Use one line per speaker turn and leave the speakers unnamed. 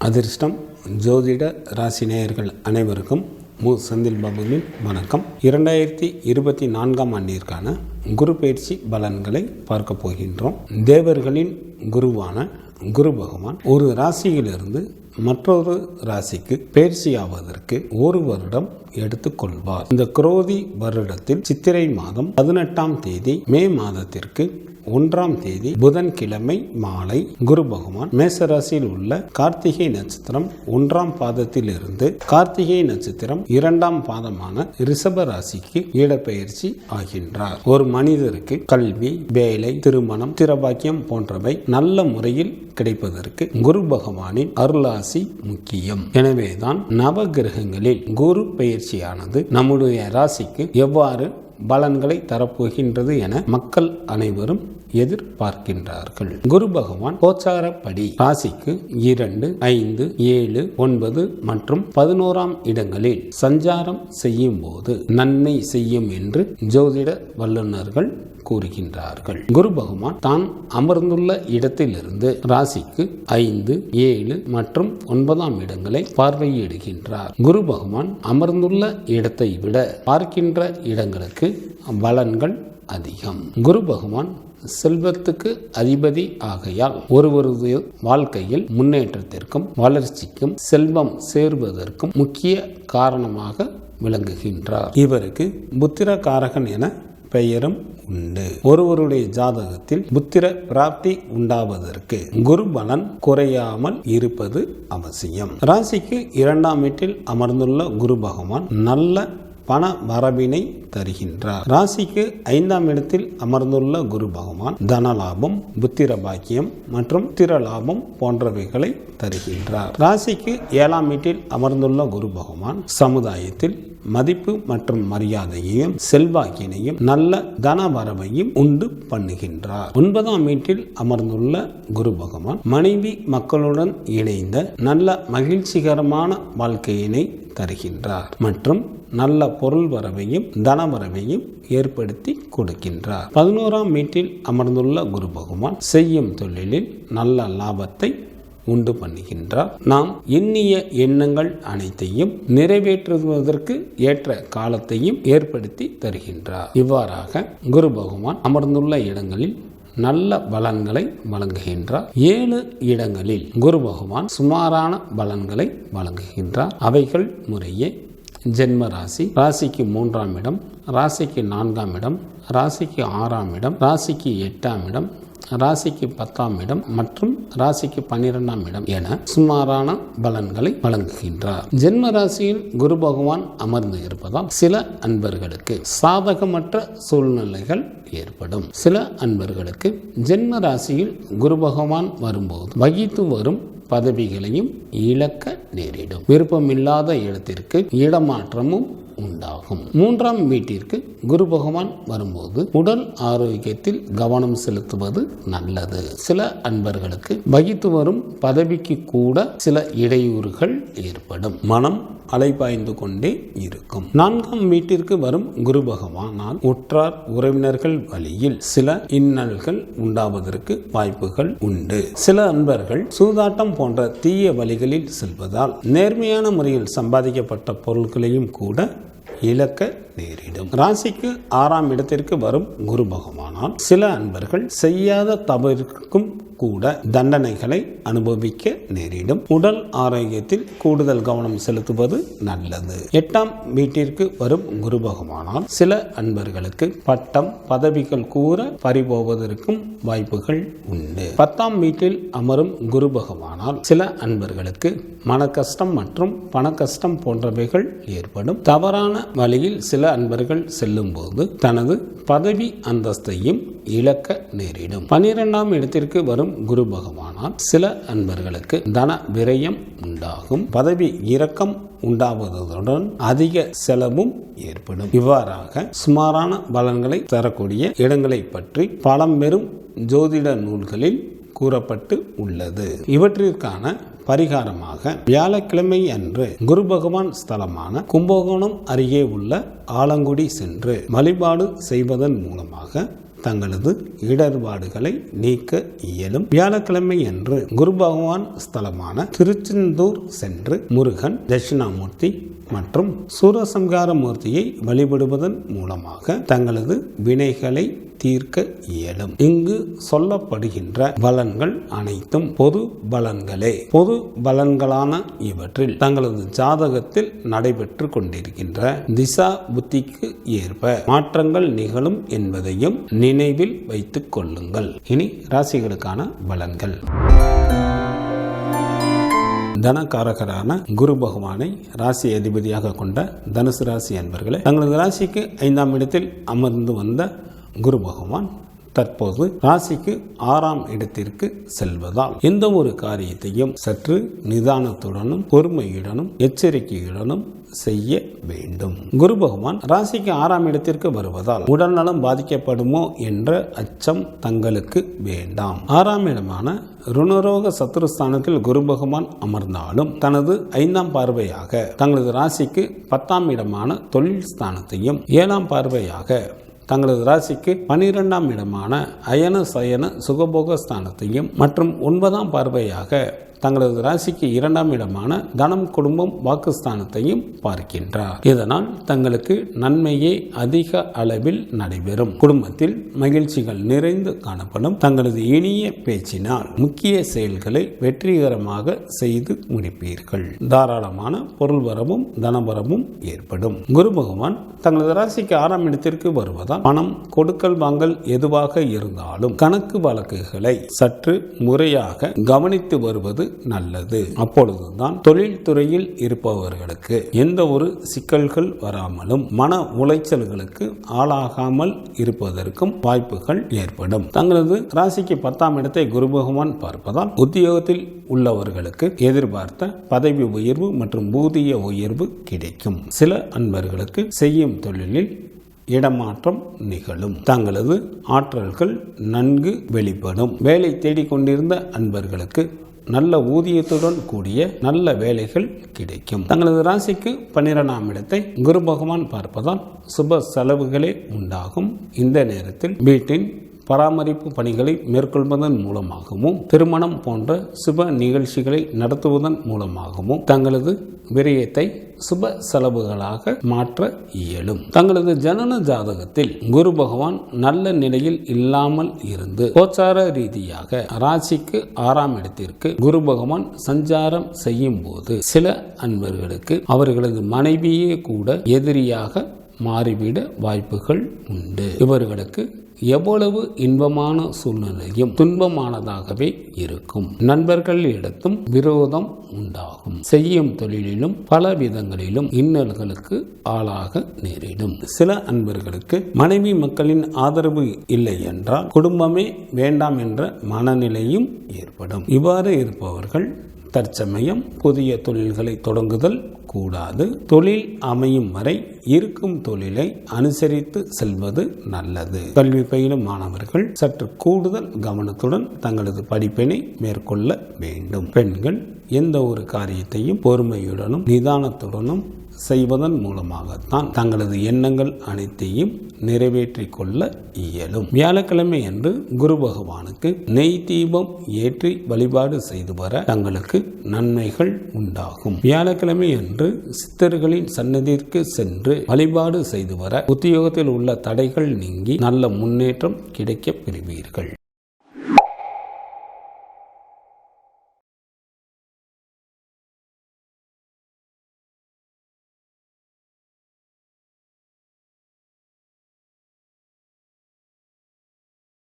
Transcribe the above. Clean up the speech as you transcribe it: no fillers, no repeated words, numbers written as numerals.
அதிர்ஷ்டம் ஜோதிட ராசி நேயர்கள் அனைவருக்கும் செந்தில் பாபுவின் வணக்கம். 2024ஆம் ஆண்டிற்கான குரு பயிற்சி பலன்களை பார்க்க போகின்றோம். தேவர்களின் குருவான குரு பகவான் ஒரு ராசியிலிருந்து மற்றொரு ராசிக்கு பயிற்சியாவதற்கு ஒரு வருடம் எடுத்துக்கொள்வார். இந்த குரோதி வருடத்தில் சித்திரை மாதம் 18ஆம் தேதி மே மாதத்திற்கு 1ஆம் தேதி புதன்கிழமை மாலை குரு பகவான் மேசராசியில் உள்ள கார்த்திகை நட்சத்திரம் 1ஆம் பாதத்தில் இருந்து கார்த்திகை நட்சத்திரம் 2ஆம் பாதமான ரிஷப ராசிக்கு இடப்பெயர்ச்சி ஆகின்றார். ஒரு மனிதருக்கு கல்வி, வேலை, திருமணம், திரபாக்கியம் போன்றவை நல்ல முறையில் கிடைப்பதற்கு குரு பகவானின் அருளாசி முக்கியம். எனவேதான் நவ கிரகங்களில் குரு பயிற்சியானது நம்முடைய ராசிக்கு எவ்வாறு பலன்களை தரப்போகின்றது என மக்கள் அனைவரும் எதிர்பார்க்கின்றார்கள். குரு பகவான் கோச்சாரப்படி ராசிக்கு 2, 5, 7, 9 மற்றும் 11ஆம் இடங்களில் சஞ்சாரம் செய்யும் போது நன்மை செய்யும் என்று ஜோதிட வல்லுநர்கள் கூறுகின்றார்கள். குரு பகவான் தான் அமர்ந்துள்ள இடத்திலிருந்து ராசிக்கு 5, 7 மற்றும் 9ஆம் இடங்களை பார்வையிடுகின்றார். குரு பகவான் அமர்ந்துள்ள இடத்தை விட பார்க்கின்ற இடங்களுக்கு பலன்கள் அதிகம். குரு பகவான் செல்வத்துக்கு அதிபதி ஆகையால் ஒருவரது வாழ்க்கையில் முன்னேற்றத்திற்கும் வளர்ச்சிக்கும் செல்வம் சேர்வதற்கும் முக்கிய காரணமாக விளங்குகின்றார். இவருக்கு புத்திரகாரகன் என பெயரும் உண்டு. ஒருவருடைய ஜாதகத்தில் புத்திர பிராப்தி உண்டாவதற்கு குரு பலன் குறையாமல் இருப்பது அவசியம். ராசிக்கு 2ஆம் வீட்டில் அமர்ந்துள்ள குரு பகவான் நல்ல பண வரவினை தருகின்றார். ராசிக்கு 5ஆம் இடத்தில் அமர்ந்துள்ள குரு பகவான் தனலாபம், புத்திர பாக்கியம் மற்றும் திரலாபம் போன்றவைகளை தருகின்றார். ராசிக்கு 7ஆம் வீட்டில் அமர்ந்துள்ள குரு பகவான் சமுதாயத்தில் மதிப்பு மற்றும் மரியாதையையும் செல்வாக்கினையும் நல்ல தன வரவையும் உண்டு பண்ணுகின்றார். 9ஆம் வீட்டில் அமர்ந்துள்ள குரு பகவான் மனைவி மக்களுடன் இணைந்த நல்ல மகிழ்ச்சிகரமான வாழ்க்கையினை தருகின்றார் மற்றும் நல்ல பொருள் வரவையும் தன வரவையும் ஏற்படுத்தி கொடுக்கின்றார். 11ஆம் வீட்டில் அமர்ந்துள்ள குரு பகவான் செய்யும் தொழிலில் நல்ல லாபத்தை உண்டு பண்ணுகின்றார். நாம் எண்ணிய எண்ணங்கள் அனைத்தையும் நிறைவேற்றுவதற்கு ஏற்ற காலத்தையும் ஏற்படுத்தி தருகின்றார். இவ்வாறாக குரு பகவான் அமர்ந்துள்ள இடங்களில் நல்ல பலன்களை வழங்குகின்றார். 7 இடங்களில் குரு பகவான் சுமாரான பலன்களை வழங்குகின்றார். அவைகள் முறையே ஜென்ம ராசி, ராசிக்கு 3ஆம் இடம், ராசிக்கு 4ஆம் இடம், ராசிக்கு 6ஆம் இடம், ராசிக்கு 8ஆம் இடம், ராசிக்கு 10ஆம் இடம் மற்றும் ராசிக்கு 12ஆம் இடம் என சுமாரான பலன்களை வழங்குகின்றார். ஜென்ம ராசியில் குரு பகவான் அமர்ந்து இருப்பதால் சில அன்பர்களுக்கு சாதகமற்ற சூழ்நிலைகள் ஏற்படும். சில அன்பர்களுக்கு ஜென்ம ராசியில் குரு பகவான் வரும்போது வகித்து வரும் பதவிகளையும் இழக்க நேரிடும். விருப்பமில்லாத இடத்திற்கு இடமாற்றமும் உண்டாகும். 3ஆம் வீட்டிற்கு குரு பகவான் வரும்போது உடல் ஆரோக்கியத்தில் கவனம் செலுத்துவது நல்லது. சில அன்பர்களுக்கு வகித்து வரும் பதவிக்கு கூட சில இடையூறுகள் ஏற்படும். மனம் அலைபாய்ந்து கொண்டே இருக்கும். 4ஆம் வீட்டிற்கு வரும் குரு பகவானால் உற்றார் உறவினர்கள் வழியில் சில இன்னல்கள் உண்டாவதற்கு வாய்ப்புகள் உண்டு. சில அன்பர்கள் சூதாட்டம் போன்ற தீய வழிகளில் செல்வதால் நேர்மையான முறையில் சம்பாதிக்கப்பட்ட பொருட்களையும் கூட இழக்க நேரிடும். ராசிக்கு 6ஆம் இடத்திற்கு வரும் குரு பகவானால் சில அன்பர்கள் செய்யாத தவறுக்கும் கூட தண்டனைகளை அனுபவிக்க நேரிடும். உடல் ஆரோக்கியத்தில் கூடுதல் கவனம் செலுத்துவது நல்லது. 8ஆம் வீட்டிற்கு வரும் குரு பகவானால் சில அன்பர்களுக்கு பட்டம், பதவிகள் கூற பறிபோவதற்கும் வாய்ப்புகள் உண்டு. 10ஆம் வீட்டில் அமரும் குரு பகவானால் சில அன்பர்களுக்கு மன கஷ்டம் மற்றும் பண கஷ்டம் போன்றவைகள் ஏற்படும். தவறான வழியில் சில அன்பர்கள் செல்லும் போது தனது பதவி அந்தஸ்தையும் இழக்க நேரிடும். 12ஆம் இடத்திற்கு வரும் குரு பகவானால் சில அன்பர்களுக்கு தன விரயம் உண்டாகும். பதவி இறக்கம் உண்டாவதுடன் அதிக செலவும் ஏற்படும். இவ்வாறாக சுமாரான பலன்களை தரக்கூடிய இடங்களை பற்றி பழம்பெரும் ஜோதிட நூல்களில் கூறப்பட்டு உள்ளது. இவற்றிற்கான பரிகாரமாக வியாழக்கிழமை அன்று குரு பகவான் ஸ்தலமான கும்பகோணம் அருகே உள்ள ஆலங்குடி சென்று வழிபாடு செய்வதன் மூலமாக தங்களது இடர்பாடுகளை நீக்க இயலும். வியாழக்கிழமை அன்று குரு பகவான் ஸ்தலமான திருச்செந்தூர் சென்று முருகன், தட்சிணாமூர்த்தி மற்றும் சூரசம்ஹார மூர்த்தியை வழிபடுவதன் மூலமாக தங்களது வினைகளை தீர்க்க இயலும். இங்கு சொல்லப்படுகின்ற பலன்கள் அனைத்தும் பொது பலன்களே. பொது பலன்களான இவற்றில் தங்களது ஜாதகத்தில் நடைபெற்று கொண்டிருக்கின்ற திசா புத்திக்கு ஏற்ப மாற்றங்கள் நிகழும் என்பதையும் நினைவில் வைத்துக் கொள்ளுங்கள். இனி ராசிகளுக்கான பலன்கள். தனகாரகரான குரு பகவானை ராசி அதிபதியாக கொண்ட தனுசு ராசி அன்பர்களே, தங்களது ராசிக்கு 5ஆம் இடத்தில் அமர்ந்து வந்த குரு பகவான் தற்போது ராசிக்கு 6ஆம் இடத்திற்கு செல்வதால் எந்த ஒரு காரியத்தையும் சற்று நிதானத்துடனும் பொறுமையுடனும் எச்சரிக்கையுடனும் செய்ய வேண்டும். குரு பகவான் ராசிக்கு 6ஆம் இடத்திற்கு வருவதால் உடல் நலம் பாதிக்கப்படுமோ என்ற அச்சம் தங்களுக்கு வேண்டாம். 6ஆம் இடமான ருணரோக சத்துருஸ்தானத்தில் குரு பகவான் அமர்ந்தாலும் தனது 5ஆம் பார்வையாக தங்களது ராசிக்கு 10ஆம் இடமான தொழில் ஸ்தானத்தையும் 7ஆம் பார்வையாக தங்களது ராசிக்கு 12ஆம் இடமான அயன சயன சுகபோக ஸ்தானத்தையும் மற்றும் 9ஆம் பார்வையாக தங்களது ராசிக்கு 2ஆம் இடமான தனம் குடும்பம் வாக்குஸ்தானத்தையும் பார்க்கின்றார். இதனால் தங்களுக்கு நன்மையே அதிக அளவில் நடைபெறும். குடும்பத்தில் மகிழ்ச்சிகள் நிறைந்து காணப்படும். தங்களது இனிய பேச்சினால் முக்கிய செயல்களை வெற்றிகரமாக செய்து முடிப்பீர்கள். தாராளமான பொருள் வரவும் தனவரவும் ஏற்படும். குரு பகவான் தங்களது ராசிக்கு 6ஆம் இடத்திற்கு வருவதால் பணம் கொடுக்கல் வாங்கல் எதுவாக இருந்தாலும் கணக்கு வழக்குகளை சற்று முறையாக கவனித்து வருவது நல்லது. அப்பொழுதுதான் தொழில் துறையில் இருப்பவர்களுக்கு எந்த ஒரு சிக்கல்கள் வராமலும் மன உளைச்சல்களுக்கு ஆளாகாமல் இருப்பதற்கும் வாய்ப்புகள் ஏற்படும். தங்களது ராசிக்கு 10ஆம் இடத்தை குரு பகவான் பார்ப்பதால் உத்தியோகத்தில் உள்ளவர்களுக்கு எதிர்பார்த்த பதவி உயர்வு மற்றும் ஊதிய உயர்வு கிடைக்கும். சில அன்பர்களுக்கு செய்யும் தொழிலில் இடமாற்றம் நிகழும். தங்களது ஆற்றல்கள் நன்கு வெளிப்படும். வேலை தேடிக்கொண்டிருந்த அன்பர்களுக்கு நல்ல ஊதியத்துடன் கூடிய நல்ல வேலைகள் கிடைக்கும். தங்களது ராசிக்கு 12ஆம் இடத்தை குரு பகவான் பார்ப்பதால் சுப செலவுகளே உண்டாகும். இந்த நேரத்தில் வீட்டின் பராமரிப்பு பணிகளை மேற்கொள்வதன் மூலமாகவும் திருமணம் போன்ற சுப நிகழ்ச்சிகளை நடத்துவதன் மூலமாகவும் தங்களது விரயத்தை சுப செலவுகளாக மாற்ற இயலும். தங்களது ஜனன ஜாதகத்தில் குரு பகவான் நல்ல நிலையில் இல்லாமல் இருந்து கோச்சார ரீதியாக ராசிக்கு 6ஆம் இடத்திற்கு குரு பகவான் சஞ்சாரம் செய்யும் போது சில அன்பர்களுக்கு அவர்களது மனைவியே கூட எதிரியாக மாறிவிட வாய்ப்புகள் உண்டு. இவர்களுக்கு எவ்வளவு இன்பமான சூழ்நிலையும் துன்பமானதாகவே இருக்கும். நண்பர்களிடத்தும் விரோதம் உண்டாகும். செய்யும் தொழிலிலும் பல விதங்களிலும் இன்னல்களுக்கு ஆளாக நேரிடும். சில அன்பர்களுக்கு மனைவி மக்களின் ஆதரவு இல்லை என்றால் குடும்பமே வேண்டாம் என்ற மனநிலையும் ஏற்படும். இவ்வாறு இருப்பவர்கள் தற்சமயம் புதிய தொழில்களை தொடங்குதல் கூடாது. தொழில் அமையும் வரை இருக்கும் தொழிலை அனுசரித்து செல்வது நல்லது. கல்வி பயிலும் மாணவர்கள் சற்று கூடுதல் கவனத்துடன் தங்களது படிப்பினை மேற்கொள்ள வேண்டும். பெண்கள் எந்த ஒரு காரியத்தையும் பொறுமையுடனும் நிதானத்துடனும் செய்வதன் மூலமாகத்தான் தங்களது எண்ணங்கள் அனைத்தையும் நிறைவேற்றிக் கொள்ள இயலும். வியாழக்கிழமை அன்று குரு பகவானுக்கு நெய் தீபம் ஏற்றி வழிபாடு செய்து வர தங்களுக்கு நன்மைகள் உண்டாகும். வியாழக்கிழமை அன்று சித்தர்களின் சன்னதிக்கு சென்று வழிபாடு செய்து வர உத்தியோகத்தில் உள்ள தடைகள் நீங்கி நல்ல முன்னேற்றம் கிடைக்க பெறுவீர்கள்.